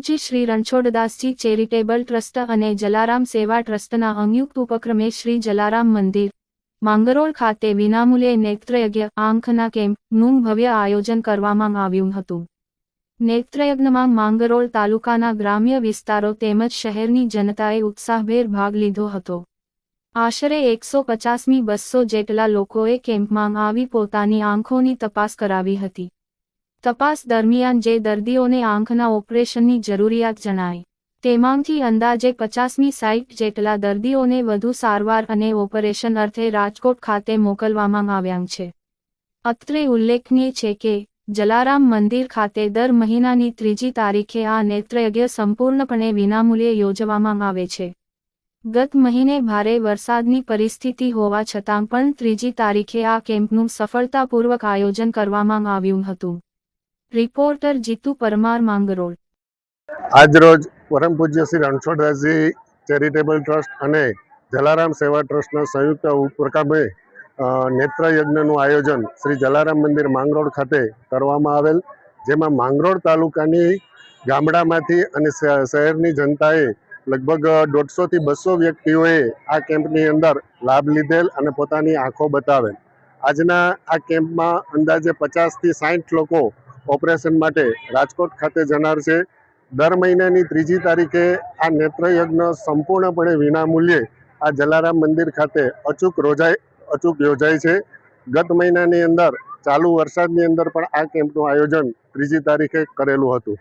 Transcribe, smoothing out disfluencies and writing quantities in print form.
પૂજ્ય Shri Ranchhoddasji charitable trust અને જલારામ સેવા ટ્રસ્ટના સંયુક્ત ઉપક્રમે શ્રી જલારામ મંદિર માંગરોળ ખાતે વિનામૂલ્યે નેત્રયજ્ઞ આંખના કેમ્પનું ભવ્ય આયોજન કરવામાં આવ્યું હતું. નેત્રયજ્ઞમાં માંગરોળ તાલુકાના ગ્રામ્ય વિસ્તારો તેમજ શહેરની જનતાએ ઉત્સાહભેર ભાગ લીધો હતો. આશરે 150થી 200 જેટલા લોકોએ કેમ્પમાં આવી પોતાની આંખોની તપાસ કરાવી હતી. તપાસ દરમિયાન જે દર્દીઓને આંખના ઓપરેશનની જરૂરિયાત જણાઈ, તેમાંથી અંદાજે 50થી 60 જેટલા દર્દીઓને વધુ સારવાર અને ઓપરેશન અર્થે રાજકોટ ખાતે મોકલવામાં આવ્યા છે. અત્રે ઉલ્લેખનીય છે કે જલારામ મંદિર ખાતે દર મહિનાની 3જી તારીખે આ નેત્રયજ્ઞ સંપૂર્ણપણે વિનામૂલ્યે યોજવામાં આવે છે. ગત મહિને ભારે વરસાદની પરિસ્થિતિ હોવા છતાં પણ 3જી તારીખે આ કેમ્પનું સફળતાપૂર્વક આયોજન કરવામાં આવ્યું હતું. રિપોર્ટર જીતુ પરમાર, માંગરોળ. આજરોજ પરમ પૂજ્ય શ્રી રણછોડદાસજી ચેરિટેબલ ટ્રસ્ટ અને જલારામ સેવા ટ્રસ્ટના સંયુક્ત ઉપક્રમે નેત્રયજ્ઞનું આયોજન શ્રી જલારામ મંદિર માંગરોળ ખાતે કરવામાં આવેલ, જેમાં માંગરોળ તાલુકાની ગામડામાંથી અને શહેરની જનતાએ લગભગ 150થી 200 વ્યક્તિઓએ આ કેમ્પની અંદર લાભ લીધેલ અને પોતાની આંખો બતાવેલ. આજના આ કેમ્પમાં અંદાજે 50થી 60 લોકો ઓપરેશન માટે રાજકોટ ખાતે જનાર છે. દર મહિનાની 3જી તારીખે આ નેત્રયજ્ઞ સંપૂર્ણપણે વિનામૂલ્યે આ જલારામ મંદિર ખાતે અચૂક યોજાય છે. ગત મહિનાની અંદર ચાલુ વરસાદની અંદર પણ આ કેમ્પનું આયોજન 3જી તારીખે કરેલું હતું.